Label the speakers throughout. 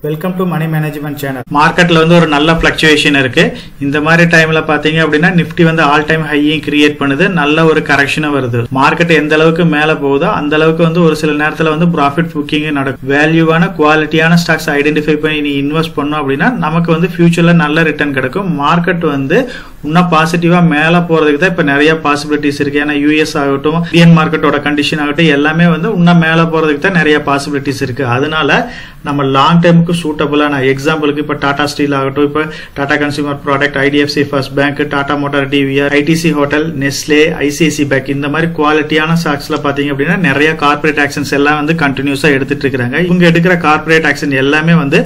Speaker 1: Welcome to money management channel. மார்க்கெட்ல வந்து ஒரு நல்ல ஃபிளக்சுவேஷன் இருக்கு. இந்த மாதிரி டைம்ல பாத்தீங்க அப்படின்னா நிப்டி வந்து ஆல் டைம் ஹையும் கிரியேட் பண்ணுது, நல்ல ஒரு கரெக்ஷனும் வருது. மார்க்கெட் எந்த அளவுக்கு மேல போகுதோ அந்த அளவுக்கு வந்து ஒரு சில நேரத்துல வந்து ப்ராஃபிட் புக்கிங் நடக்கும். வேல்யூவான குவாலிட்டியான ஸ்டாக்ஸ் ஐடென்டிஃபை பண்ணி நீ இன்வெஸ்ட் பண்ணோம் அப்படின்னா நமக்கு வந்து ஃபியூச்சர்ல நல்ல ரிட்டர்ன் கிடைக்கும். மார்க்கெட் வந்து இன்னும் பாசிட்டிவா மேல போறதுக்கு தான் இப்ப நிறைய பாசிபிலிட்டிஸ் இருக்கு. ஏன்னா யூஎஸ் ஆகட்டும், இந்தியன் மார்க்கெட்டோட கண்டிஷன் ஆகட்டும், எல்லாமே வந்து இன்னும் மேல போறதுக்கு தான் நிறைய பாசிபிலிட்டிஸ் இருக்கு. அதனால நம்ம லாங் டைமுக்கு சூட்டபிளான எக்ஸாம்பிளுக்கு இப்ப டாடா ஸ்டீல் ஆகட்டும், இப்ப Tata consumer product, IDFC first bank, Tata motor DVR, ITC hotel, Nestle, ICICI bank, இந்த மாதிரி குவாலிட்டியான ஸ்டாக்ஸ்ல பாத்தீங்க அப்படின்னா நிறைய கார்பரேட் ஆக்ஷன்ஸ் எல்லாம் வந்து கண்டினியூஸா எடுத்துட்டு இருக்காங்க. இவங்க எடுக்கிற கார்பரேட் ஆக்ஷன் எல்லாமே வந்து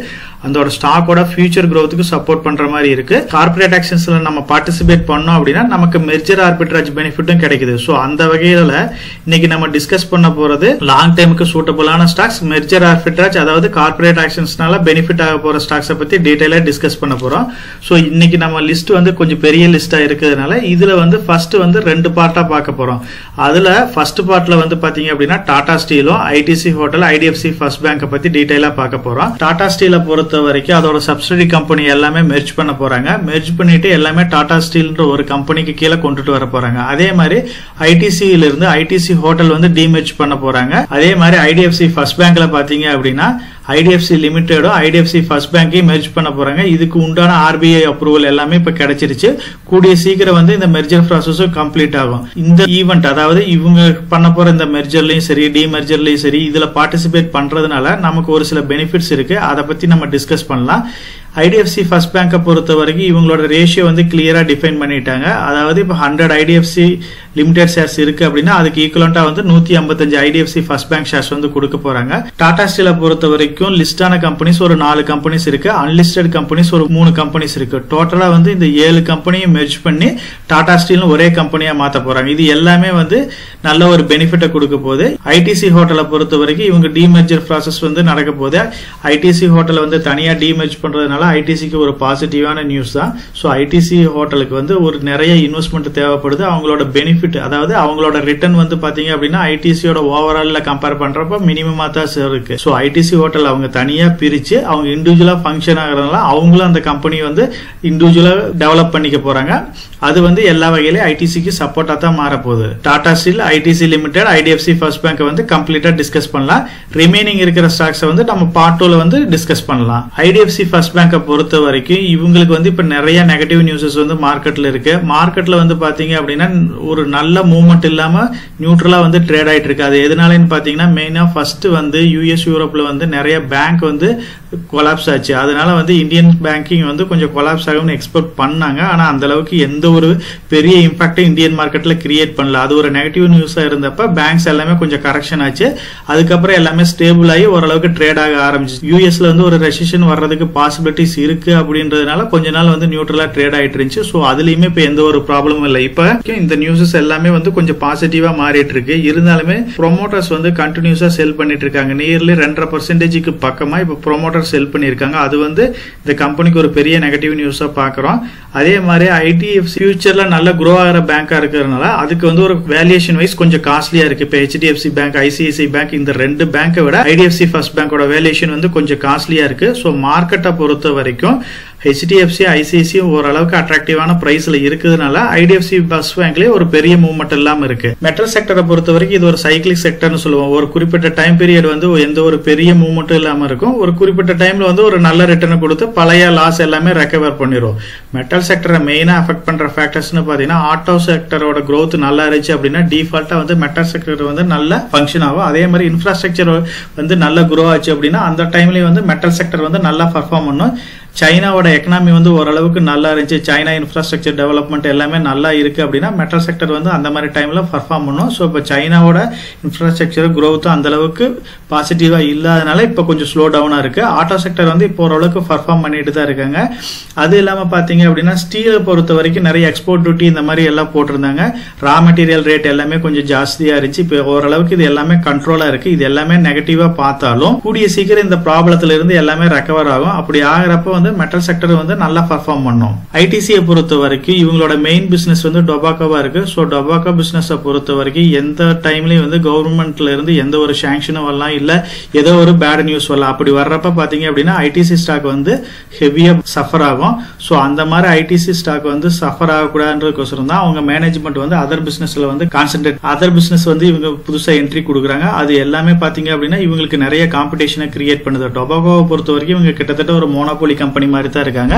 Speaker 1: அதோட ஸ்டாக்கோட ஃபியூச்சர் growthக்கு சப்போர்ட் பண்ற மாதிரி இருக்கு. கார்பரேட் ஆக்ஷன்ஸ்ல நம்ம பார்ட்டிசிபேட் பண்ணோம் அப்படின்னா நமக்கு மெர்ஜர் ஆர்பிட்ரேஜ் பெனிஃபிட்டும் கிடைக்குது. சோ அந்த வகையில இன்னைக்கு நம்ம டிஸ்கஸ் பண்ண போறது லாங் டைமுக்கு சூட்டபிளான ஸ்டாக்ஸ், மெர்ஜர் ஆர்பிட்ரேஜ், அதாவது கார்பரேட் ஆக்ஷன்ஸ்னால பெனிஃபிட் ஆக போற ஸ்டாக்ஸை பத்தி டீடைலா டிஸ்கஸ் பண்ண போறோம். சோ இன்னைக்கு நம்ம லிஸ்ட் வந்து கொஞ்சம் பெரிய லிஸ்டா இருக்கிறதுனால இதுல வந்து ஃபர்ஸ்ட் வந்து ரெண்டு பார்ட்டா பார்க்க போறோம். அதுல ஃபர்ஸ்ட் பார்ட்ல வந்து பாத்தீங்க அப்படின்னா டாடா ஸ்டீலும், ஐடிசி ஹோட்டல், ஐடிஎஃப்சி ஃபர்ஸ்ட் பேங்கை பத்தி டீடைலா பார்க்க போறோம். டாடா ஸ்டீலை பொறுத்த வரைக்கும் அதோட சப்சிடரி கம்பெனி எல்லாமே மெர்ஜ் பண்ண போறாங்க. மெர்ஜ் பண்ணிட்டு எல்லாமே டாடா ஸ்டீல்ன்ற ஒரு கம்பெனிக்கு கீழே கொண்டுட்டு வர போறாங்க. அதே மாதிரி ஐடிசியில இருந்து ஐடிசி ஹோட்டல் வந்து டிமெர்ஜ் பண்ண போறாங்க. அதே மாதிரி ஐடிஎஃப்சி ஃபர்ஸ்ட் பேங்க்ல பாத்தீங்க அப்படின்னா ஐடிஎஃப்சி லிமிடெடும் ஐடிஎஃப்சி ஃபர்ஸ்ட் பேங்கையும் மெர்ஜ் பண்ண போறாங்க. இதுக்கு உண்டான ஆர்பிஐ அப்ரூவல் எல்லாமே இப்ப கிடைச்சிருச்சு. கூடிய சீக்கிரம் வந்து இந்த மெர்ஜர் ப்ராசஸும் கம்ப்ளீட் ஆகும். இந்த ஈவெண்ட், அதாவது இவங்க பண்ண போற இந்த மெர்ஜர்லயும் சரி, டிமெர்ஜர்லயும் சரி, இதுல பார்ட்டிசிபேட் பண்றதுனால நமக்கு ஒரு சில பெனிஃபிட்ஸ் இருக்கு. அதை பத்தி நம்ம டிஸ்கஸ் பண்ணலாம். ஐடிஎஃப்சி ஃபர்ஸ்ட் பேங்கை பொறுத்த வரைக்கும் இவங்களோட ரேஷியோ வந்து கிளியரா டிஃபைன் பண்ணிட்டாங்க. அதாவது இப்போ 100 ஐடிஎஃப்சி லிமிடெட் ஷேர்ஸ் இருக்கு அப்படின்னா அதுக்கு ஈக்குவலண்டா வந்து 155 ஐடிஎஃப்சி ஃபர்ஸ்ட் பேங்க் ஷேர்ஸ் வந்து கொடுக்க போறாங்க. டாடா ஸ்டீலை பொறுத்த வரைக்கும் லிஸ்டான கம்பெனிஸ் ஒரு 4 கம்பெனிஸ் இருக்கு, அன்லிஸ்டட் கம்பெனிஸ் ஒரு 3 கம்பெனிஸ் இருக்கு. டோட்டலா வந்து இந்த 7 கம்பெனியும் மெர்ஜ் பண்ணி டாடா ஸ்டீல் ஒரே கம்பெனியா மாத்த போறாங்க. இது எல்லாமே வந்து நல்ல ஒரு பெனிஃபிட்டை கொடுக்க போகுது. ஐடிசி ஹோட்டலை பொறுத்த வரைக்கும் இவங்க டிமெர்ஜர் ப்ராசஸ் வந்து நடக்க போகுது. ஐடிசி ஹோட்டலை வந்து தனியா டிமெர்ஜ் பண்றதுனால ஐடிசிக்கு ஒரு பாசிட்டிவான நியூஸ் தான். சோ ஐடிசி ஹோட்டலுக்கு வந்து ஒரு நிறைய இன்வெஸ்ட்மெண்ட் தேவைப்படுது. அவங்களோட பெனிஃபிட், அதாவது அவங்களோட ரிட்டர்ன் வந்து பாத்தீங்க அப்படின்னா ஐடிசியோட ஓவரால்ல கம்பேர் பண்றப்ப மினிமமா தான் இருக்கு. சோ ஐடிசி ஹோட்டல் அவங்க தனியா பிரிச்சு அவங்க இண்டிவிஜுவலா ஃபங்க்ஷன் ஆகிறதுனால அவங்களும் அந்த கம்பெனி வந்து இண்டிவிஜுவலா டெவலப் பண்ணிக்க போறாங்க. அது வந்து எல்லா வகையிலும் ஐடிசிக்கு சப்போர்ட்டா தான் மாற போகுது. Tata steel, ITC limited, IDFC first bank வந்து கம்ப்ளீட்டா டிஸ்கஸ் பண்ணலாம். ரிமைனிங் இருக்கிற ஸ்டாக்ஸ் வந்து நம்ம பார்ட் 2ல வந்து டிஸ்கஸ் பண்ணலாம். ஐடிஎஃப்சி ஃபர்ஸ்ட் பேங்கை பொறுத்த வரைக்கும் இவங்களுக்கு வந்து இப்ப நிறைய நெகட்டிவ் நியூஸஸ் வந்து மார்க்கெட்ல இருக்கு. மார்க்கெட்ல வந்து பாத்தீங்க அப்படின்னா ஒரு நல்ல மூவ்மெண்ட் இல்லாம நியூட்ரலா வந்து ட்ரேட் ஆயிட்டு இருக்கு. அது எதனாலன்னு பாத்தீங்கன்னா மெயினா ஃபர்ஸ்ட் வந்து யூஎஸ் யூரோப்ல வந்து நிறைய பேங்க் வந்து கொலாப்ஸ் ஆச்சு. அதனால வந்து இந்தியன் பேங்கிங் வந்து கொஞ்சம் கொலாப்ஸ் ஆகும்னு எக்ஸ்பெக்ட் பண்ணாங்க. ஆனா அந்த அளவுக்கு எந்த ஒரு பெரிய இம்பாக்ட் இந்தியன் மார்க்கெட்ல கிரியேட் பண்ணல. அது ஒரு நெகட்டிவ் நியூஸா இருந்தப்ப பேங்க்ஸ் எல்லாமே கொஞ்சம் கரெக்ஷன் ஆச்சு. அதுக்கப்புறம் எல்லாமே ஸ்டேபிள் ஆகி ஓரளவுக்கு ட்ரேட் ஆக ஆரம்பிச்சு. யூஎஸ்ல வந்து ஒரு ரெசிஷன் வர்றதுக்கு பாசிபிலிட்டிஸ் இருக்கு அப்படின்றதுனால கொஞ்ச நாள் வந்து நியூட்ரலா ட்ரேட் ஆயிட்டு இருந்துச்சு. சோ அதுலயுமே இப்ப எந்த ஒரு ப்ராப்ளமும் இல்லை. இப்ப இந்த நியூஸஸ் எல்லாமே வந்து கொஞ்சம் பாசிட்டிவா மாறிட்டு இருக்கு. இருந்தாலுமே ப்ரொமோட்டர்ஸ் வந்து கண்டினியூஸா செல் பண்ணிட்டு இருக்காங்க. நியர்லி 2.5% பக்கமா இப்ப ப்ரொமோட்டர் செல் பண்ணிருக்காங்க. அது வந்து இந்த கம்பெனிக்கு ஒரு பெரிய நெகட்டிவ் நியூஸா பாக்குறோம். அதே மாதிரி ஐடிஎஃப்சி ஃபியூச்சர்ல நல்ல க்ரோ ஆகிற பேங்கா இருக்கிறதுனால அதுக்கு வந்து ஒரு வேல்யூஷன் வைஸ் கொஞ்சம் காஸ்ட்லியா இருக்கு. இப்ப ஹெச்டிஎஃப்சி பேங்க், ஐசிஐசி பேங்க், இந்த 2 பேங்கை விட ஐடிஎஃப்சி ஃபர்ஸ்ட் பேங்கோட வேல்யூஷன் வந்து கொஞ்சம் காஸ்ட்லியா இருக்கு. சோ மார்க்கெட்டை பொறுத்த வரைக்கும் ஹெச்டிஎஃப்சி, ஐசிஐசி ஓரளவுக்கு அட்ராக்டிவான பிரைஸ்ல இருக்கிறதுனால ஐடிஎஃப்சி ஃபர்ஸ்ட் பேங்க்லயே ஒரு பெரிய மூவ்மெண்ட் இல்லாம இருக்கு. மெட்டல் செக்டரை பொறுத்த வரைக்கும் இது ஒரு சைக்கிளிக் செக்டர்னு சொல்லுவோம். ஒரு குறிப்பிட்ட டைம் பீரியட் வந்து எந்த ஒரு பெரிய மூவ்மெண்ட்டும் இல்லாம இருக்கும். ஒரு குறிப்பிட்ட டைம்ல வந்து ஒரு நல்ல ரிட்டர்ன் கொடுத்து பழைய லாஸ் எல்லாமே ரெக்கவர் பண்ணிடும். மெட்டல் செக்டரை மெயினா அஃபெக்ட் பண்ற ஃபேக்டர்ஸ்னு பாத்தீங்கன்னா ஆட்டோ செக்டரோட growth நல்லா இருந்துச்சு அப்படின்னா டிஃபால்ட்டா வந்து மெட்டல் செக்டர் வந்து நல்ல ஃபங்க்ஷன் ஆகும். அதே மாதிரி இன்ஃப்ராஸ்ட்ரக்சர் வந்து நல்ல grow ஆச்சு அப்படின்னா அந்த டைம்லயே வந்து மெட்டல் செக்டர் வந்து நல்லா பர்ஃபார்ம் பண்ணும். சைனாவோட எக்கனாமி வந்து ஓரளவுக்கு நல்லா இருந்துச்சு, சைனா இன்ஃப்ராஸ்ட்ரக்சர் டெவலப்மெண்ட் எல்லாமே நல்லா இருக்கு அப்படின்னா மெட்டல் செக்டர் வந்து அந்த மாதிரி டைம்ல பர்ஃபார்ம் பண்ணும். ஸோ இப்போ சைனாவோட இன்ஃப்ராஸ்ட்ரக்சர் growth அந்த அளவுக்கு பாசிட்டிவா இல்லாதனால இப்போ கொஞ்சம் ஸ்லோ டவுனா இருக்கு. ஆட்டோ செக்டர் வந்து இப்போ ஓரளவுக்கு பர்ஃபார்ம் பண்ணிட்டு தான் இருக்காங்க. அது இல்லாம பாத்தீங்க அப்படின்னா ஸ்டீலை பொறுத்த வரைக்கும் நிறைய எக்ஸ்போர்ட் டியூட்டி இந்த மாதிரி எல்லாம் போட்டிருந்தாங்க. ரா மெட்டீரியல் ரேட் எல்லாமே கொஞ்சம் ஜாஸ்தியா இருந்துச்சு. இப்போ ஓரளவுக்கு இது எல்லாமே கண்ட்ரோலா இருக்கு. இது எல்லாமே நெகட்டிவா பார்த்தாலும் கூடிய சீக்கிரம் இந்த ப்ராப்ளத்துல இருந்து எல்லாமே ரெக்கவர் ஆகும். அப்படி ஆகிறப்ப வந்து மெட்டல் செக்டர் வந்து நல்லா பெர்ஃபார்ம் பண்ணும். ஐடிசியை பொறுத்த வரைக்கும் இவங்களோட மெயின் பிசினஸ் வந்து டொபாக்கோவா இருக்கு. ஸோ டொபாக்கோ பிசினஸை பொறுத்த வரைக்கும் எந்த டைம்லயும் வந்து கவர்மெண்ட்ல இருந்து எந்த ஒரு சாங்ஷனும் வரலாம், இல்ல ஏதோ ஒரு பேட் நியூஸ் வரலாம். அப்படி வர்றப்ப பாத்தீங்க அப்படின்னா ஐடிசி ஸ்டாக் வந்து ஹெவியா சஃபர் ஆகும். ஸோ அந்த மாதிரி ஐடிசி ஸ்டாக் வந்து சஃபர் ஆகக்கூடாதுன்றதுக்கோசரம் தான் அவங்க மேனேஜ்மெண்ட் வந்து அதர் பிசினஸ்ல வந்து கான்சென்ட்ரேட், அதர் பிசினஸ் வந்து இவங்க புதுசா என்ட்ரி கொடுக்குறாங்க. அது எல்லாமே பாத்தீங்க அப்படின்னா இவங்களுக்கு நிறைய காம்படிஷனை கிரியேட் பண்ணுது. டொபாக்கோவை பொறுத்த வரைக்கும் இவங்க கிட்டத்தட்ட ஒரு மோனோபோலி கம்பெனி மாதிரி தான் இருக்காங்க.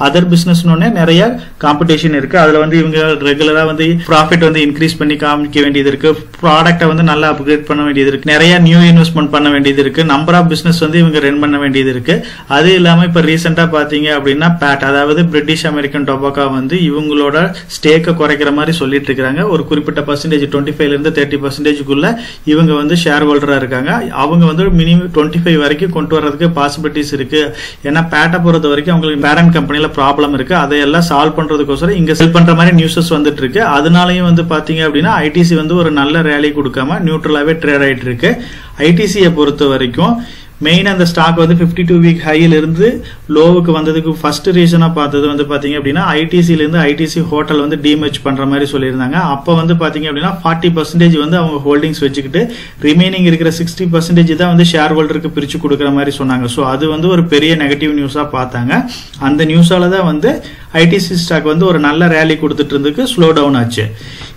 Speaker 1: அதர் பிசினஸ்னு நிறைய காம்படிஷன் இருக்கு. அதுல வந்து இவங்க ரெகுலரா வந்து ப்ராஃபிட் வந்து இன்க்ரீஸ் பண்ணி காமிக்க வேண்டியது இருக்கு, ப்ராடக்ட்டை வந்து நல்லா அப்கிரேட் பண்ண வேண்டியது இருக்கு, நிறைய நியூ இன்வெஸ்ட்மெண்ட் பண்ண வேண்டியது இருக்கு, நம்பர் ஆஃப் பிசினஸ் வந்து இவங்க ரன் பண்ண வேண்டியது இருக்கு. அது இல்லாம இப்ப ரீசெண்டா பாத்தீங்க அப்படின்னா பேட், அதாவது பிரிட்டிஷ் அமெரிக்கன் டொபாக்கோ வந்து இவங்களோட ஸ்டேக்கை குறைக்கிற மாதிரி சொல்லிட்டு இருக்காங்க. ஒரு குறிப்பிட்ட பர்சன்டேஜ் 25% இருந்து 30%க்குள்ள இவங்க வந்து ஷேர் ஹோல்டரா இருக்காங்க. அவங்க வந்து மினிமம் 25 வரைக்கும் கொண்டு வரதுக்கு பாசிபிலிட்டிஸ் இருக்கு. ஏன்னா பேட்டை பொறுத்த வரைக்கும் அவங்களுக்கு பேரண்ட் கம்பெனில ப்ராப்ளம் இருக்கு. அதையெல்லாம் சால்வ் பண்றதுக்கோசரம் இங்க செல் பண்ற மாதிரி நியூஸஸ் வந்துட்டு இருக்கு. அதனாலயும் வந்து பாத்தீங்க அப்படின்னா ஐடிசி வந்து ஒரு நல்ல ரேலி கொடுக்காம நியூட்ரலாவே ட்ரேட் ஆயிட்டு இருக்கு. ஐடிசியை பொறுத்த வரைக்கும் மெயின் அந்த ஸ்டாக் வந்து 52 வீக் ஹையில இருந்து லோவுக்கு வந்ததுக்கு ஃபர்ஸ்ட் ரீசனா பார்த்தது வந்து பாத்தீங்க அப்படின்னா ஐடிசில இருந்து ஐடிசி ஹோட்டல் வந்து டீமர்ஜ் பண்ற மாதிரி சொல்லியிருந்தாங்க. அப்ப வந்து பாத்தீங்க அப்படின்னா 40% வந்து அவங்க ஹோல்டிங்ஸ் வச்சுக்கிட்டு ரிமைனிங் இருக்கிற 60% தான் வந்து ஷேர் ஹோல்டருக்கு பிரிச்சு கொடுக்குற மாதிரி சொன்னாங்க. ஸோ அது வந்து ஒரு பெரிய நெகட்டிவ் நியூஸா பார்த்தாங்க. அந்த நியூஸால தான் வந்து ஐடிசி ஸ்டாக் வந்து ஒரு நல்ல ரேலி கொடுத்துட்டு இருந்துக்கு ஸ்லோ டவுன் ஆச்சு.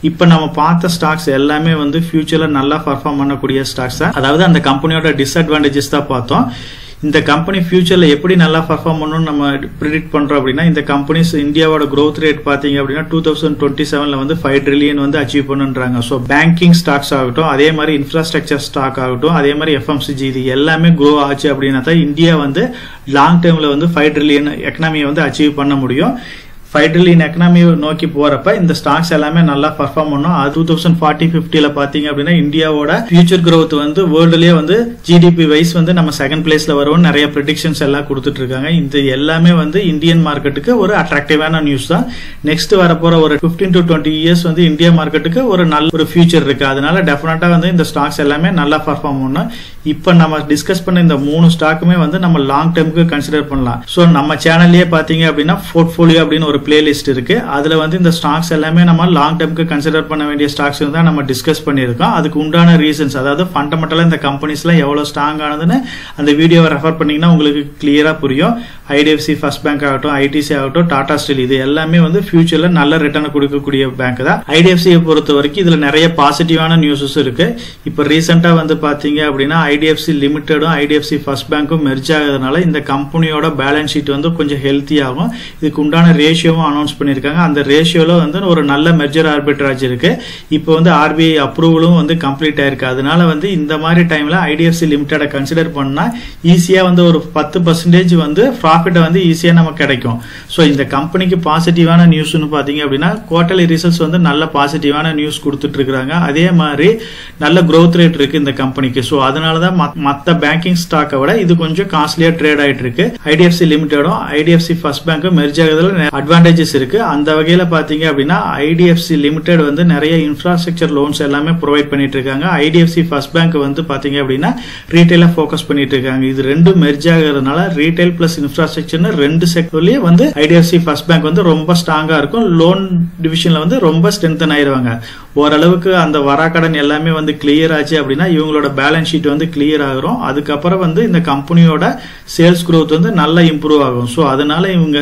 Speaker 1: இப்ப நம்ம பார்த்த ஸ்டாக்ஸ் எல்லாமே வந்து ஃபியூச்சர்ல நல்லா பர்ஃபார்ம் பண்ணக்கூடிய ஸ்டாக்ஸ் தான். அதாவது அந்த கம்பெனியோட டிஸ்அட்வான்டேஜஸ் தான் பார்த்தோம். இந்த கம்பெனி ஃபியூச்சர்ல எப்படி நல்லா பர்ஃபார்ம் பண்ணணும்னு நம்ம ப்ரிடிக்ட் பண்றோம் அப்படின்னா, இந்த கம்பெனிஸ் இந்தியாவோட growth ரேட் பாத்தீங்க அப்படின்னா 2027ல வந்து 5 trillion வந்து அச்சீவ் பண்ணுன்றாங்க. ஸோ பேங்கிங் ஸ்டாக்ஸ் ஆகட்டும், அதே மாதிரி இன்ஃப்ராஸ்ட்ரக்சர் ஸ்டாக் ஆகட்டும், அதே மாதிரி எஃப்எம்சிஜி, இது எல்லாமே க்ரோ ஆச்சு அப்படின்னா தான் இந்தியா வந்து லாங் டேர்ம்ல வந்து 5 trillion எக்கனாமியை வந்து அச்சீவ் பண்ண முடியும். 5 trillion எக்கனாமி நோக்கி போறப்ப இந்த ஸ்டாக்ஸ் எல்லாமே நல்லா பர்ஃபார்ம் பண்ணும். 2040-50ல பாத்தீங்க அப்படின்னா இந்தியாவோட ஃபியூச்சர் growth வந்து வேர்ல்டுலயே வந்து ஜிடிபி வைஸ் வந்து நம்ம செகண்ட் பிளேஸ்ல வருவோம் நிறைய ப்ரெடிக்ஷன்ஸ் எல்லாம் கொடுத்துட்டு இருக்காங்க. இந்த எல்லாமே வந்து இந்தியன் மார்க்கெட்டுக்கு ஒரு அட்ராக்டிவான நியூஸ் தான். நெக்ஸ்ட் வரப்போற ஒரு 15 to 20 இயர்ஸ் வந்து இந்தியா மார்க்கெட்டுக்கு ஒரு நல்ல ஒரு ஃபியூச்சர் இருக்கு. அதனால டெஃபினட்டா வந்து இந்த ஸ்டாக்ஸ் எல்லாமே நல்லா பர்ஃபார்ம் பண்ணும். இப்ப நம்ம டிஸ்கஸ் பண்ண இந்த 3 ஸ்டாக்குமே வந்து நம்ம லாங் டேர்முக்கு கன்சிடர் பண்ணலாம். சோ நம்ம சேனல்லயே பாத்தீங்க அப்படின்னா போர்ட்ஃபோலியோ அப்படின்னு ஒரு பிளேலிஸ்ட் இருக்கு. அதுல வந்து இந்த ஸ்டாக்ஸ் எல்லாமே நம்ம லாங் டேர்முக்கு கன்சிடர் பண்ண வேண்டிய ஸ்டாக்ஸ் தான் நம்ம டிஸ்கஸ் பண்ணியிருக்கோம். அதுக்கு உண்டான ரீசன்ஸ், அதாவது ஃபண்டமெண்டலா இந்த கம்பெனிஸ்லாம் எவ்வளவு ஸ்ட்ராங் ஆனதுன்னு அந்த வீடியோவை ரெஃபர் பண்ணீங்கன்னா உங்களுக்கு கிளியரா புரியும். ஐடிஎஃப்சி ஃபர்ஸ்ட் பேங்க் ஆகட்டும், ஐடிசி ஆகட்டும், டாடா ஸ்டீல், இது எல்லாமே வந்து ஃபியூச்சர்ல நல்ல ரிட்டர்ன் கொடுக்கக்கூடிய பேங்க் தான். ஐடிஎஃப்சியை பொறுத்த வரைக்கும் இதுல நிறைய பாசிட்டிவான நியூஸஸ் இருக்கு. இப்ப ரீசெண்டா வந்து பாத்தீங்க அப்படின்னா ஐடிஎஃப்சி லிமிடெடும் ஐடிஎஃப்சி ஃபர்ஸ்ட் பேங்க்கும் மெர்ஜ் ஆகிறதுனால இந்த கம்பெனியோட பேலன்ஸ் ஷீட் வந்து கொஞ்சம் ஹெல்த்தி ஆகும். இதுக்கு உண்டான ரேஷியோவும் அனௌன்ஸ் பண்ணிருக்காங்க. அந்த ரேஷியோல வந்து ஒரு நல்ல மெர்ஜர் ஆர்பிட்ராஜ் இருக்கு. இப்போ வந்து ஆர்பிஐ அப்ரூவலும் வந்து கம்ப்ளீட் ஆயிருக்கு. அதனால வந்து இந்த மாதிரி டைம்ல ஐடிஎஃப்சி லிமிடெட கன்சிடர் பண்ணா ஈஸியா வந்து ஒரு 10% வந்து ப்ராஃபிட் வந்து ஈஸியா நமக்கு கிடைக்கும். சோ இந்த கம்பெனிக்கு பாசிட்டிவான நியூஸ்னு பாத்தீங்க அப்படின்னா குவார்டர்லி ரிசல்ட்ஸ் வந்து நல்ல பாசிட்டிவான நியூஸ் கொடுத்துட்டு இருக்காங்க. அதே மாதிரி நல்ல growth ரேட் இருக்கு இந்த கம்பெனிக்கு. சோ அதனாலதான் மத்த பேங்கிங் ஸ்டாக்கை விட இது கொஞ்சம் காஸ்ட்லியா ட்ரேட் ஆயிட்டு இருக்கு. ஐடிஎஃப்சி லிமிடெடும் ஐடிஎஃப்சி ஃபர்ஸ்ட் பேங்க்கும் மெர்ஜ் ஆகிறதுல அட்வான்டேஜஸ் இருக்கு. அந்த வகையில பாத்தீங்க அப்படின்னா ஐடிஎஃப்சி லிமிடெட் வந்து நிறைய இன்ஃப்ராஸ்ட்ரக்சர் லோன்ஸ் எல்லாமே ப்ரொவைட் பண்ணிட்டு இருக்காங்க. ஐடிஎஃப்சி ஃபர்ஸ்ட் பேங்க் வந்து பாத்தீங்க அப்படின்னா ரீட்டைல ஃபோக்கஸ் பண்ணிட்டு இருக்காங்க. இது ரெண்டும் மெர்ஜ் ஆகிறதுனால ரீட்டைல் பிளஸ் இன்ஃப்ராஸ்ட்ரக்சர்னு ரெண்டு செக்டர்லயே வந்து ஐடிஎஃப்சி ஃபர்ஸ்ட் பேங்க் வந்து ரொம்ப ஸ்ட்ராங்கா இருக்கும். லோன் டிவிஷன்ல வந்து ரொம்ப ஸ்ட்ரென்தன் ஆயிருவாங்க. ஓரளவுக்கு அந்த வராக்கடன் எல்லாமே வந்து கிளியர் ஆச்சு அப்படின்னா இவங்களோட பேலன்ஸ் ஷீட் வந்து கிளியர் ஆகும். அதுக்கப்புறம் வந்து இந்த கம்பெனியோட சேல்ஸ் growth வந்து நல்லா இம்ப்ரூவ் ஆகும். ஸோ அதனால இவங்க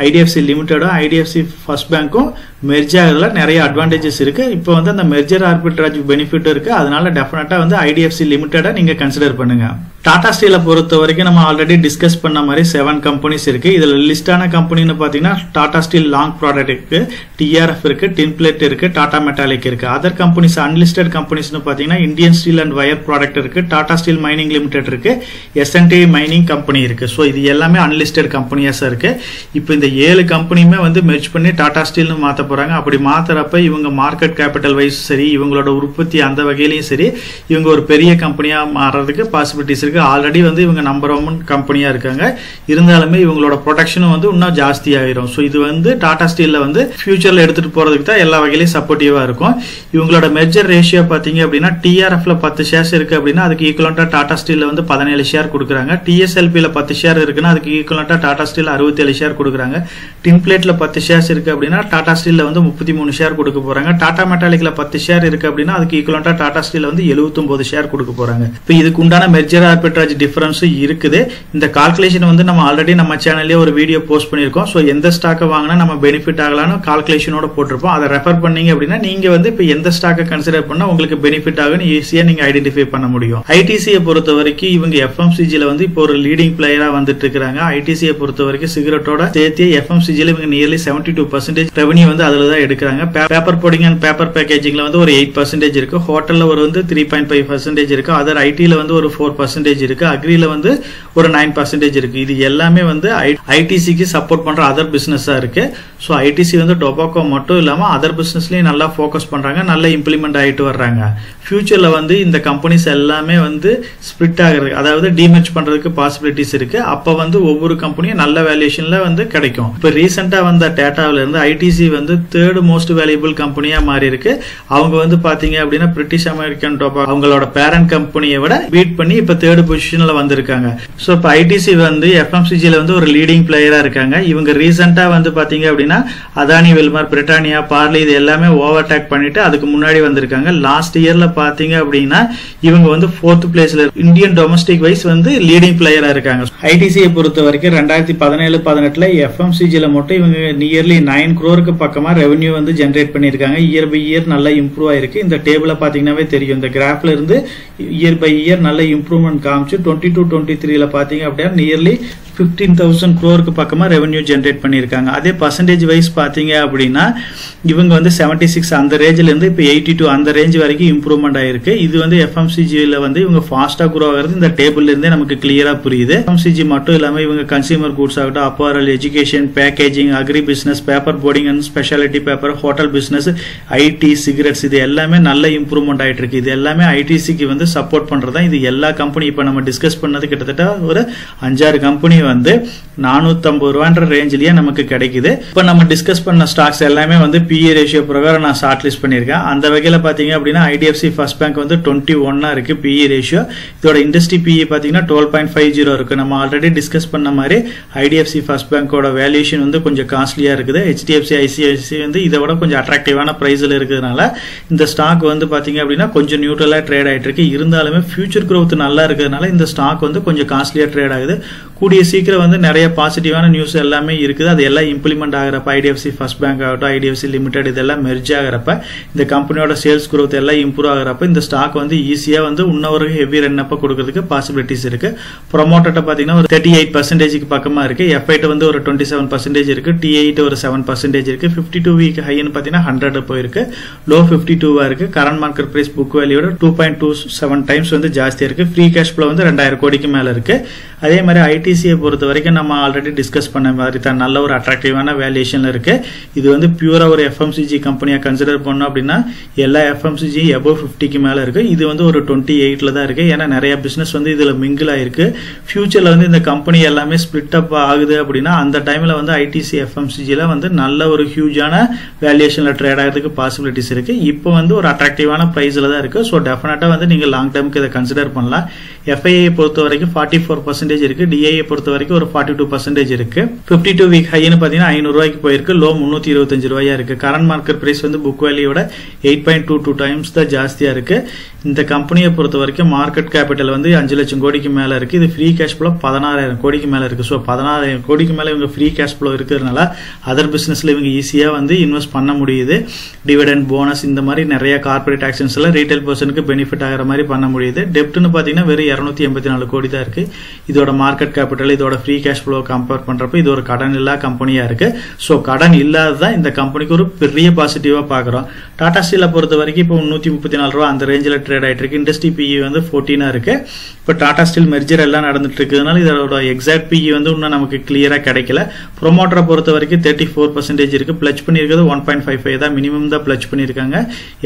Speaker 1: ஐடிஎஃப்சி லிமிடெடும் ஐடிஎஃப்சி ஃபர்ஸ்ட் பேங்க்கும் மெர்ஜ் ஆகிறதுல நிறைய அட்வான்டேஜஸ் இருக்கு. இப்போ வந்து அந்த மெர்ஜர் ஆர்பிட்ராஜ் பெனிஃபிட் இருக்கு. அதனால டெஃபினட்டா வந்து ஐடிஎஃப்சி லிமிடெட நீங்க கன்சிடர் பண்ணுங்க. டாடா ஸ்டீலை பொறுத்த வரைக்கும் நம்ம ஆல்ரெடி டிஸ்கஸ் பண்ண மாதிரி 7 கம்பெனிஸ் இருக்கு. இதுல லிஸ்டான கம்பெனின்னு பாத்தீங்கன்னா டாடா ஸ்டீல் லாங் ப்ராடக்ட் இருக்கு, டிஆர்எஃப் இருக்கு, டின்பிளேட் இருக்கு, டாடா மெட்டாலிக் இருக்கு. அதர் கம்பெனிஸ் அன்லிஸ்டட் கம்பெனிஸ்னு பாத்தீங்கன்னா Indian steel and wire product இருக்கு, டாடா ஸ்டீல் மைனிங் லிமிடெட் இருக்கு, எஸ்என்டி மைனிங் கம்பெனி இருக்கு. ஸோ இது எல்லாமே அன்லிஸ்டட் கம்பெனியாஸ் இருக்கு. இப்போ இந்த 7 கம்பெனியுமே வந்து மெர்ஜ் பண்ணி டாடா ஸ்டீல்னு மாத்த போறாங்க. அப்படி மாத்துறப்ப இவங்க மார்க்கெட் கேபிட்டல் வைஸ் சரி, இவங்களோட உற்பத்தி அந்த வகையிலையும் சரி, இவங்க ஒரு பெரிய கம்பெனியா மாறதுக்கு பாசிபிலிட்டிஸ் இருக்கு. இருக்கு. ஆல்ரெடி வந்து இவங்க நம்பர் 1 கம்பெனியா இருக்காங்க. இருந்தாலுமே இவங்களோட ப்ரொடெக்ஷனும் வந்து இன்னும் ஜாஸ்தி ஆயிரும். ஸோ இது வந்து டாடா ஸ்டீல்ல வந்து ஃபியூச்சர்ல எடுத்துட்டு போறதுக்கு தான் எல்லா வகையிலும் சப்போர்ட்டிவா இருக்கும். இவங்களோட மெர்ஜர் ரேஷியோ பாத்தீங்க அப்படின்னா டிஆர்எஃப்ல 10 ஷேர்ஸ் இருக்கு அப்படின்னா அதுக்கு ஈக்குவலண்டா டாடா ஸ்டீல்ல வந்து 17 ஷேர் கொடுக்குறாங்க. டிஎஸ்எல்பில 10 ஷேர் இருக்குன்னா அதுக்கு ஈக்குவலண்டா டாடா ஸ்டீல் 67 ஷேர் கொடுக்குறாங்க. டின்பிளேட்ல 10 ஷேர்ஸ் இருக்கு அப்படின்னா டாடா ஸ்டீல்ல வந்து 33 ஷேர் கொடுக்க போறாங்க. டாடா மெட்டாலிக்ல 10 ஷேர் இருக்கு அப்படின்னா அதுக்கு ஈக்குவலண்டா டாடா ஸ்டீல் வந்து 79 ஷேர் கொடுக்க போறாங்க. இப்போ இதுக்கு உண்டான மெர்ஜர் ஆர்பிட்ராஜ் டிஃபரன்ஸும் இருக்குது. இந்த கால்குலேஷன் வந்து நம்ம ஆல்ரெடி நம்ம சேனல்லே ஒரு வீடியோ போஸ்ட் பண்ணிருக்கோம். ஸோ எந்த ஸ்டாக்கை வாங்கினா நம்ம பெனிஃபிட் ஆகலாம்னு கால்குலேஷனோட போட்டிருப்போம். அதை ரெஃபர் பண்ணீங்க அப்படின்னா நீங்க வந்து இப்போ எந்த ஸ்டாக்கை கன்சிடர் பண்ணா உங்களுக்கு பெனிஃபிட் ஆகுன்னு ஈஸியா நீங்க ஐடென்டிஃபை பண்ண முடியும். ஐடிசியை பொறுத்த வரைக்கும் இவங்க எஃப்எம்சிஜில வந்து இப்போ ஒரு லீடிங் பிளேயரா வந்துட்டு இருக்காங்க. ஐடிசியை பொறுத்த வரைக்கும் சிகரெட்டோட சேர்த்து எஃப்எம்சிஜில இவங்க நியர்லி 72% ரெவன்யூ வந்து அதுல தான் எடுக்கிறாங்க. பேப்பர் போர்டிங் அண்ட் பேப்பர் பேக்கேஜிங்ல வந்து ஒரு 8% இருக்கு. ஹோட்டல்ல ஒரு வந்து 3.5% இருக்கு. அதர் ஐடில வந்து ஒரு 4% இருக்கு. அக்ரில வந்து ஒரு 9% இருக்கு. இது எல்லாமே வந்து ஐடிசிக்கு சப்போர்ட் பண்ற அதர் பிசினஸா இருக்கு. ஸோ ஐடிசி வந்து டொபாக்கோ மட்டும் இல்லாம அதர் பிசினஸ்லயும் நல்லா ஃபோக்கஸ் பண்றாங்க, நல்லா இம்ப்ளிமெண்ட் ஆயிட்டு வர்றாங்க. ஃபியூச்சர்ல வந்து இந்த கம்பெனிஸ் எல்லாமே வந்து ஸ்பிளிட் ஆகிறது, அதாவது டிமெர்ஜ் பண்றதுக்கு பாசிபிலிட்டிஸ் இருக்கு. அப்ப வந்து ஒவ்வொரு கம்பெனியும் நல்ல வேல்யூஷன்ல வந்து கிடைக்கும். இப்ப ரீசெண்டா வந்த டேட்டாவில இருந்து ஐடிசி வந்து 3rd மோஸ்ட் வேல்யூபிள் கம்பெனியா மாறி இருக்கு. அவங்க வந்து பாத்தீங்க அப்படின்னா பிரிட்டிஷ் அமெரிக்கன் டொபாக்கோ அவங்களோட பேரண்ட் கம்பெனியை விட பீட் பண்ணி இப்ப 3rd பொசிஷன்ல வந்திருக்காங்க. ஸோ இப்போ ஐடிசி வந்து எஃப்எம்சிஜில வந்து ஒரு லீடிங் பிளேயரா இருக்காங்க. இவங்க ரீசெண்டா வந்து பாத்தீங்க அப்படின்னா அதானி, வில்மார், பிரிட்டானியா, பார்லி இது எல்லாமே ஓவர்டேக் பண்ணிட்டு அதுக்கு முன்னாடி வந்திருக்காங்க. லாஸ்ட் இயர்ல பாத்தீங்க அப்படின்னா இவங்க வந்து 4th பிளேஸ்ல இந்தியன் டொமஸ்டிக் வைஸ் வந்து லீடிங் பிளேயரா இருக்காங்க. ஐடிசியை பொறுத்த வரைக்கும் 2017-18 எஃப்எம்சிஜில மட்டும் இவங்க நியர்லி 9 crore பக்கமா ரெவன்யூ வந்து ஜெனரேட் பண்ணிருக்காங்க. இயர் பை இயர் நல்லா இம்ப்ரூவ் ஆயிருக்கு. இந்த டேபிள பாத்தீங்கன்னாவே தெரியும். இந்த கிராஃப்ல இருந்து இயர் பை இயர் நல்ல இம்ப்ரூவ்மெண்ட் காமிச்சு 22-23ல பாத்தீங்க அப்படின்னா நியர்லி 15,000 crore பக்கமா ரெவன்யூ ஜெனரேட் பண்ணிருக்காங்க. அதே பர்சன்டேஜ் வைஸ் பாத்தீங்க அப்படின்னா இவங்க வந்து 76 அந்த ரேஞ்சில இருந்து இப்ப 82 அந்த ரேஞ்ச் வரைக்கும் இம்ப்ரூவ்மெண்ட் ஆயிருக்கு. இது வந்து எஃப்எம்சிஜில வந்து இவங்க ஃபாஸ்டா குரோ ஆகிறது இந்த டேபிள்ல இருந்தே நமக்கு கிளியரா புரியுது. எஃப்எம்சிஜி மட்டும் இல்லாம இவங்க கன்சியூமர் குட்ஸ் ஆகட்டும், apparel, education, packaging, agri business, paper boarding and speciality paper, hotel business, IT, cigarettes இது எல்லாமே நல்ல இம்ப்ரூவ்மெண்ட் ஆயிட்டு இருக்கு. இது எல்லாமே ஐடிசிக்கு வந்து சப்போர்ட் பண்றதா. இது எல்லா கம்பெனி இப்ப நம்ம டிஸ்கஸ் பண்ணது கிட்டத்தட்ட ஒரு 5-6 கம்பெனி வந்து 450 ரூபான்ற ரேஞ்சிலேயே நமக்கு கிடைக்குது. இப்ப நம்ம டிஸ்கஸ் பண்ண ஸ்டாக்ஸ் எல்லாமே வந்து PE ரேஷியோ பிரகாரம் நான் ஷார்ட் லிஸ்ட் பண்ணிருக்கேன். அந்த வகையில பாத்தீங்க அப்படின்னா ஐடிஎஃப்சி ஃபர்ஸ்ட் பேங்க் வந்து 21 இருக்கு PE ரேஷியோ. இதோட இண்டஸ்ட்ரி PE பாத்தீங்கன்னா 12.50 இருக்கு. நம்ம ஆல்ரெடி டிஸ்கஸ் பண்ண மாதிரி ஐடிஎஃப்சி ஃபர்ஸ்ட் பேங்கோட வேல்யூஷன் வந்து கொஞ்சம் காஸ்ட்லியா இருக்குது. HDFC, ICICI வந்து இதை விட கொஞ்சம் அட்ராக்டிவான பிரைஸ்ல இருக்கிறதுனால இந்த ஸ்டாக் வந்து பாத்தீங்க அப்படின்னா கொஞ்சம் நியூட்ரலா ட்ரேட் ஆயிட்டு இருக்கு. இருந்தாலுமே ஃபியூச்சர் growth நல்லா இருக்கிறதுனால இந்த ஸ்டாக் வந்து கொஞ்சம் காஸ்ட்லியா ட்ரேட் ஆகுது. கூடிய சீக்கிரம் வந்து நிறைய பாசிட்டிவான நியூஸ் எல்லாமே இருக்குது. அது எல்லாம் இம்ப்ளிமெண்ட் ஆகிறப்ப ஐடிஎஃப்சி ஃபர்ஸ்ட் பேங்க் ஆகட்டும், ஐடிஎஃப்சி லிமிடெட் இதெல்லாம் மெர்ஜ் ஆகிறப்ப இந்த கம்பெனியோட சேல்ஸ் growth எல்லாம் இம்ப்ரூவ் ஆகிறப்ப இந்த ஸ்டாக் வந்து ஈஸியா வந்து இன்னொரு ஹெவி ரன் அப் கொடுக்கிறதுக்கு பாசிபிலிட்டிஸ் இருக்கு. ப்ரொமோட்டர்ட்ட பாத்தீங்கன்னா ஒரு 38% பக்கமா இருக்கு. F8 வந்து ஒரு 27% இருக்கு. T8 ஒரு 7% இருக்கு. 52 வீக் ஹைன்னு பாத்தீங்கன்னா 100 போயிருக்கு. லோ 52 இருக்கு. கரண்ட் மார்க்கெட் பிரைஸ் புக் வேல்யூட 2.27 டைம்ஸ் வந்து ஜாஸ்தியா இருக்கு. ஃப்ரீ கேஷ் ஃப்ளோ வந்து 2000 கோடிக்கு மேல இருக்கு. அதே மாதிரி ஐடிசியை பொறுத்த வரைக்கும் நம்ம ஆல்ரெடி டிஸ்கஸ் பண்ண மாதிரி தான் நல்ல ஒரு அட்ராக்டிவான வேல்யூஷன்ல இருக்கு. இது வந்து பியூரா ஒரு எஃப்எம்சிஜி கம்பெனியா கன்சிடர் பண்ணோம் அப்படின்னா எல்லா எஃப்எம்சிஜி above 50க்கு மேல இருக்கு. இது வந்து ஒரு 28ல தான் இருக்கு. ஏன்னா நிறைய பிசினஸ் வந்து இதுல மிங்கிள் ஆயிருக்கு. ஃபியூச்சர்ல வந்து இந்த கம்பெனி எல்லாமே ஸ்பிளிட் அப் ஆகுது அப்படின்னா அந்த டைம்ல வந்து ஐடிசி எஃப்எம்சிஜில வந்து நல்ல ஒரு ஹியூஜான வேல்யூஷன்ல ட்ரேட் ஆகிறதுக்கு பாசிபிலிட்டிஸ் இருக்கு. இப்போ வந்து ஒரு அட்ராக்டிவான பிரைஸ்ல தான் இருக்கு. ஸோ டெஃபினட்டா வந்து நீங்க லாங் டேர்முக்கு இதை கன்சிடர் பண்ணலாம். எஃப்ஐஐ பொறுத்த வரைக்கும் 44% இருக்கு. டிஐஏ பொறுத்த வரைக்கும் ஒரு 42% இருக்கு. 52 வீக் ஹைன்னு பாத்தீங்கன்னா 500 ரூபாய்க்கு போயிருக்கு. லோ 325 ரூபாயா இருக்கு. கரண்ட் மார்க்கெட் பிரைஸ் வந்து புக் வேல்யூட 8.22 டைம்ஸ் தான் ஜாஸ்தியா இருக்கு. இந்த கம்பெனியை பொறுத்த வரைக்கும் மார்க்கெட் கேபிட்டல் வந்து 5 லட்சம் கோடிக்கு மேல இருக்கு. இது ஃப்ரீ கேஷ் ஃப்ளோ 16,000 கோடிக்கு மேல இருக்கு. ஸோ 16,000 கோடிக்கு மேல இவங்க ஃப்ரீ கேஷ் ஃப்ளோ இருக்கிறதுனால அதர் பிசினஸ்ல இவங்க ஈஸியா வந்து இன்வெஸ்ட் பண்ண முடியுது. டிவிடெண்ட், போனஸ் இந்த மாதிரி நிறைய கார்பரேட் ஆக்ஷன்ஸ் எல்லாம் ரீட்டைல் பர்சனுக்கு பெனிஃபிட் ஆகிற மாதிரி பண்ண முடியுது. டெப்ட்னு பாத்தீங்கன்னா வெறும் 284 கோடி தான் இருக்கு. இதோட மார்க்கெட் கேபிட்டல், இதோட இதோட ஃப்ரீ கேஷ் ஃப்ளோ கம்பேர் பண்றப்ப இது ஒரு கடன் இல்லா கம்பெனியா இருக்கு. ஸோ கடன் இல்லாததான் இந்த கம்பெனிக்கு ஒரு பெரிய பாசிட்டிவா பாக்குறோம். டாடா ஸ்டீலை பொறுத்த வரைக்கும் இப்போ 134 ரூபா அந்த ரேஞ்சில் ட்ரேட் ஆயிட்டு இருக்கு. இண்டஸ்ட்ரி பிஇ வந்து 14 இருக்கு. இப்போ டாடா ஸ்டீல் மெர்ஜர் எல்லாம் நடந்துட்டு இருக்கிறதுனால இதோட எக்ஸாக்ட் பிஇ வந்து இன்னும் நமக்கு கிளியரா கிடைக்கல. ப்ரொமோட்டரை பொறுத்த வரைக்கும் 34% இருக்கு. பிளச் பண்ணிருக்கிறது 1.55 தான் மினிமம் தான் பிளச் பண்ணிருக்காங்க.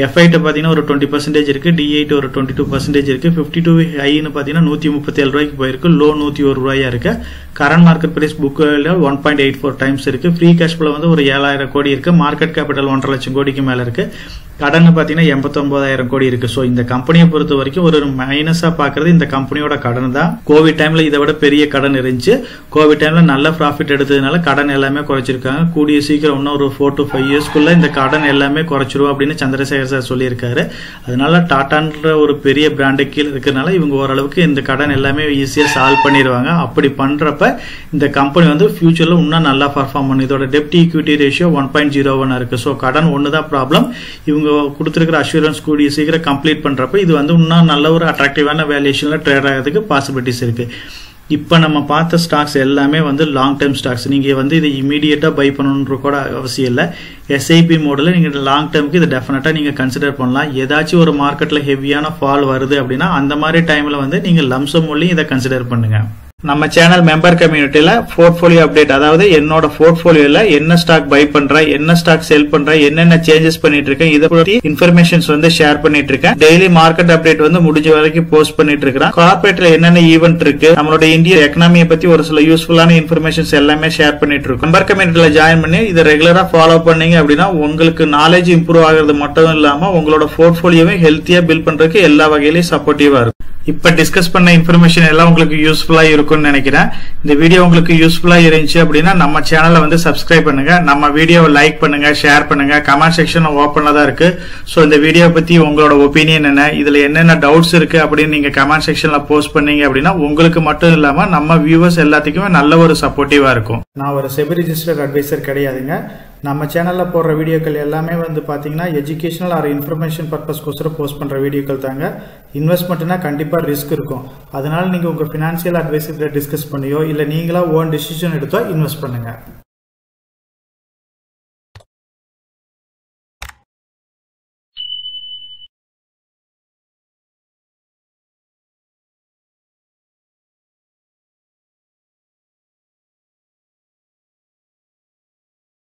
Speaker 1: F8 பாத்தீங்கன்னா ஒரு 20% இருக்கு. D8 ஒரு 22% இருக்கு. 52 ஹைன்னு பாத்தீங்கன்னா 137 ரூபாய்க்கு போயிருக்கு. லோ 101 ரூபாயா இருக்கு. Current market price book 1.84 times இருக்கு. ஃப்ரீ கேஷ் ஃப்ளோ வந்து ஒரு 7000 கோடி இருக்கு. மார்க்கெட் கேபிட்டல் 1.5 லட்சம் கோடிக்கு மேல இருக்கு. கடன் பாத்தீங்கன்னா 89,000 கோடி இருக்கு. சோ இந்த கம்பெனியை பொறுத்த வரைக்கும் ஒரு மைனஸா பாக்குறது இந்த கம்பெனியோட கடன் தான். கோவிட் டைம்ல இதை விட பெரிய கடன் இருந்துச்சு. கோவிட் டைம்ல நல்ல ப்ராஃபிட் எடுத்ததுனால கடன் எல்லாமே குறைச்சிருக்காங்க. கூடிய சீக்கிரம் இன்னும் ஒரு 4 to 5 இயர்ஸ்க்குள்ள இந்த கடன் எல்லாமே குறைச்சிரும் அப்படின்னு சந்திரசேகர் சார் சொல்லியிருக்காரு. அதனால டாடான்ற ஒரு பெரிய பிராண்டு கீழே இருக்கிறதுனால இவங்க ஓரளவுக்கு இந்த கடன் எல்லாமே ஈஸியா சால்வ் பண்ணிடுவாங்க. அப்படி பண்றப்ப இந்த கம்பெனி வந்து ஃபியூச்சர்ல இன்னும் நல்லா பர்ஃபார்ம் பண்ணும். இதோட டெப்ட் ஈக்விட்டி ரேஷியோ 1.01 இருக்கு. சோ கடன் ஒண்ணுதான் ப்ராப்ளம். இவங்க கொடுத்திருக்கிற அஷூரன்ஸ் கூடிய சீக்கிரம் கம்ப்ளீட் பண்றப்ப இது வந்து இன்னும் நல்ல ஒரு அட்ராக்டிவான வேல்யூஷன்ல ட்ரேட் ஆகிறதுக்கு பாசிபிலிட்டிஸ் இருக்கு. இப்ப நம்ம பார்த்த ஸ்டாக்ஸ் எல்லாமே வந்து லாங் டர்ம் ஸ்டாக்ஸ். நீங்க வந்து இதை இமீடியட்டா பை பண்ணணும்ன்ற கூட அவசியம் இல்லை. SIP மோட்ல நீங்க லாங் டர்முக்கு இதை டெஃபினட்டா நீங்க கன்சிடர் பண்ணலாம். ஏதாச்சும் ஒரு மார்க்கெட்ல ஹெவியான ஃபால் வருது அப்படின்னா அந்த மாதிரி டைம்ல வந்து நீங்க லம்சம் மூலியம் இதை கன்சிடர் பண்ணுங்க. நம்ம சேனல் மெம்பர் கம்யூனிட்டியில போர்ட்போலியோ அப்டேட், அதாவது என்னோட போர்ட்போலியோல என்ன ஸ்டாக் பை பண்றேன், என்ன ஸ்டாக் செல் பண்றேன், என்னென்ன சேஞ்சஸ் பண்ணிட்டு இருக்கேன், இதை பத்தி இன்ஃபர்மேஷன்ஸ் வந்து ஷேர் பண்ணிட்டு இருக்கேன். டெய்லி மார்க்கெட் அப்டேட் வந்து முடிஞ்ச வரைக்கும் போஸ்ட் பண்ணிட்டு இருக்கேன். கார்பரேட்ல என்னென்ன ஈவென்ட் இருக்கு, நம்மளோட இந்திய எக்கனாமியை பத்தி ஒரு சில யூஸ்ஃபுல்லான இன்ஃபர்மேஷன்ஸ் எல்லாமே ஷேர் பண்ணிட்டு இருக்கோம். மெம்பர் கம்யூனிட்டியில ஜாயின் பண்ணி இதை ரெகுலரா ஃபாலோ பண்ணீங்க அப்படின்னா உங்களுக்கு நாலேஜ் இம்ப்ரூவ் ஆகிறது மட்டும் இல்லாம உங்களோட போர்ட்போலியோவை ஹெல்த்தியா பில்ட் பண்றதுக்கு எல்லா வகையிலும் சப்போர்ட்டிவா இருக்கும். இப்ப டிஸ்கஸ் பண்ண இன்ஃபர்மேஷன் எல்லாம் உங்களுக்கு யூஸ்ஃபுல்லா இருக்கும்னு நினைக்கிறேன். இந்த வீடியோ உங்களுக்கு யூஸ்ஃபுல்லா இருந்துச்சு அப்படின்னா நம்ம சேனலை வந்து சப்ஸ்கிரைப் பண்ணுங்க, நம்ம வீடியோவை லைக் பண்ணுங்க, ஷேர் பண்ணுங்க. கமெண்ட் செக்ஷன் ஓப்பன்ல தான் இருக்கு. சோ இந்த வீடியோ பத்தி உங்களோட ஒப்பீனியன் என்ன, இதுல என்னென்ன டவுட்ஸ் இருக்கு அப்படின்னு நீங்க கமெண்ட் செக்ஷன்ல போஸ்ட் பண்ணீங்க அப்படின்னா உங்களுக்கு மட்டும் இல்லாம நம்ம வியூவர்ஸ் எல்லாத்துக்குமே நல்ல ஒரு சப்போர்ட்டிவா இருக்கும். நான் ஒரு செபி ரிஜிஸ்டர்ட் அட்வைசர் கிடையாதுங்க. நம்ம சேனல்ல போடுற வீடியோக்கள் எல்லாமே வந்து பாத்தீங்கன்னா எஜுகேஷனல் ஆர் இன்ஃபர்மேஷன் பர்பஸ்க்கோசரம் போஸ்ட் பண்ற வீடியோக்கள் தாங்க. இன்வெஸ்ட்மெண்ட்னா கண்டிப்பா ரிஸ்க் இருக்கும். அதனால நீங்க உங்க பினான்சியல் அட்வைசர் டிஸ்கஸ் பண்ணியோ இல்ல நீங்களா ஓன் டிசிஷன் எடுத்தோ இன்வெஸ்ட் பண்ணுங்க.